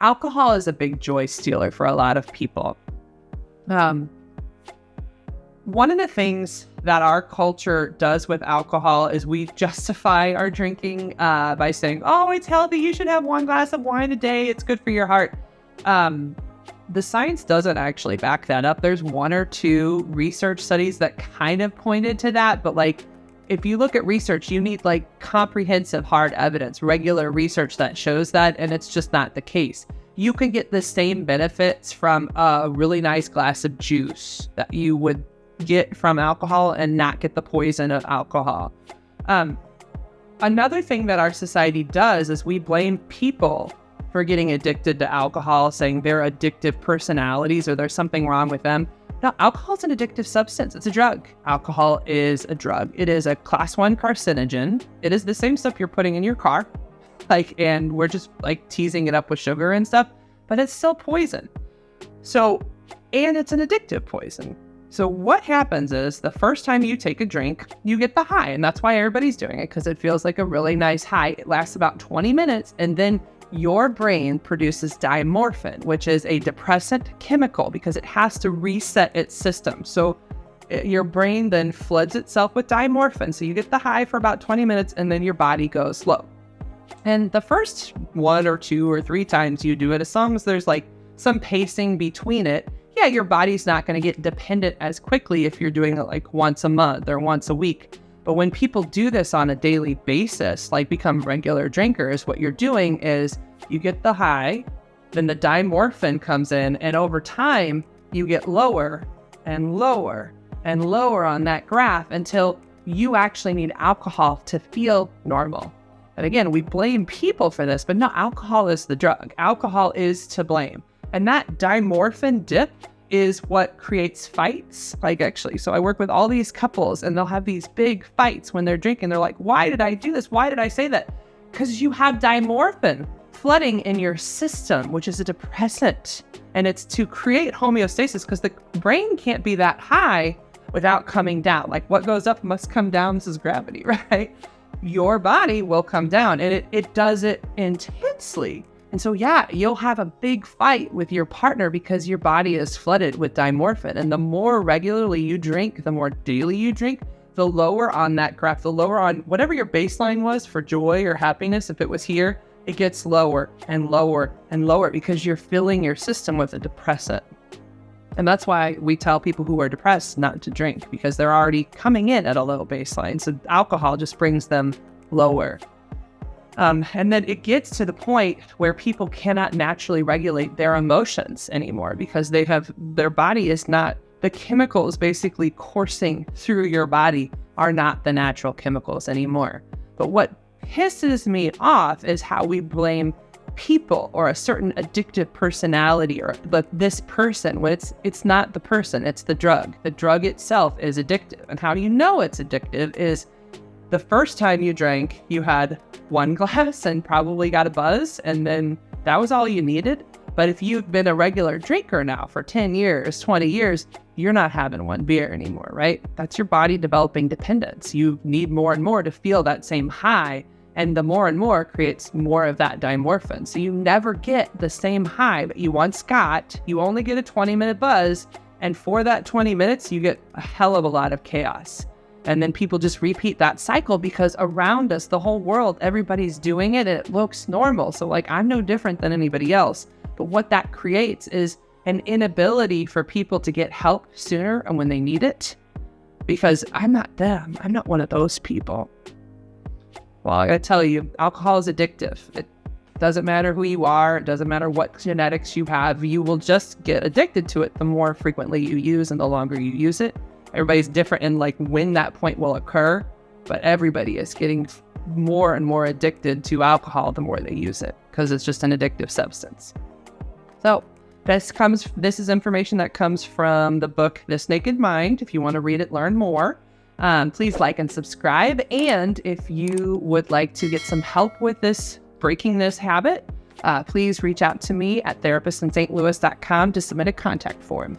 alcohol is a big joy stealer for a lot of people. One of the things that our culture does with alcohol is we justify our drinking by saying, oh, it's healthy. You should have 1 glass of wine a day. It's good for your heart. The science doesn't actually back that up. There's 1 or 2 research studies that kind of pointed to that. But like, if you look at research, you need like comprehensive hard evidence, regular research that shows that. And it's just not the case. You can get the same benefits from a really nice glass of juice that you would get from alcohol and not get the poison of alcohol. Another thing that our society does is we blame people for getting addicted to alcohol, saying they're addictive personalities or there's something wrong with them. No, alcohol is an addictive substance. It's a drug. Alcohol is a drug. It is a class 1 carcinogen. It is the same stuff you're putting in your car, and we're just like teasing it up with sugar and stuff, but it's still poison. And it's an addictive poison. So what happens is the first time you take a drink, you get the high. And that's why everybody's doing it, because it feels like a really nice high. It lasts about 20 minutes. And then your brain produces dimorphin, which is a depressant chemical because it has to reset its system. So your brain then floods itself with dimorphin. So you get the high for about 20 minutes and then your body goes slow. And the first 1 or 2 or 3 times you do it, as long as there's like some pacing between it, yeah, your body's not going to get dependent as quickly if you're doing it like once a month or once a week. But when people do this on a daily basis, like become regular drinkers, what you're doing is you get the high, then the dimorphin comes in, and over time, you get lower and lower and lower on that graph until you actually need alcohol to feel normal. And again, we blame people for this, but no, alcohol is the drug. Alcohol is to blame. And that dimorphin dip is what creates fights. So I work with all these couples and they'll have these big fights when they're drinking. They're like, why did I do this? Why did I say that? Because you have dimorphin flooding in your system, which is a depressant. And it's to create homeostasis because the brain can't be that high without coming down. Like what goes up must come down. This is gravity, right? Your body will come down and it does it intensely. And so, yeah, you'll have a big fight with your partner because your body is flooded with dimorphin. And the more regularly you drink, the more daily you drink, the lower on that graph, the lower on whatever your baseline was for joy or happiness, if it was here, it gets lower and lower and lower because you're filling your system with a depressant. And that's why we tell people who are depressed not to drink because they're already coming in at a low baseline. So alcohol just brings them lower. And then it gets to the point where people cannot naturally regulate their emotions anymore because their body is not, the chemicals basically coursing through your body are not the natural chemicals anymore. But what pisses me off is how we blame people or a certain addictive personality or this person when it's not the person, it's the drug. The drug itself is addictive. And how do you know it's addictive is the first time you drank, you had 1 glass and probably got a buzz, and then that was all you needed. But if you've been a regular drinker now for 10 years, 20 years, you're not having 1 beer anymore, right? That's your body developing dependence. You need more and more to feel that same high, and the more and more creates more of that dimorphin. So you never get the same high that you once got. You only get a 20-minute buzz, and for that 20 minutes, you get a hell of a lot of chaos. And then people just repeat that cycle because around us, the whole world, everybody's doing it and it looks normal. So like, I'm no different than anybody else. But what that creates is an inability for people to get help sooner and when they need it. Because I'm not them. I'm not one of those people. Well, I gotta tell you, alcohol is addictive. It doesn't matter who you are. It doesn't matter what genetics you have. You will just get addicted to it the more frequently you use and the longer you use it. Everybody's different in like when that point will occur, but everybody is getting more and more addicted to alcohol the more they use it because it's just an addictive substance. So this is information that comes from the book, This Naked Mind. If you want to read it, learn more, please like and subscribe. And if you would like to get some help with this, breaking this habit, please reach out to me at therapistintstlouis.com to submit a contact form.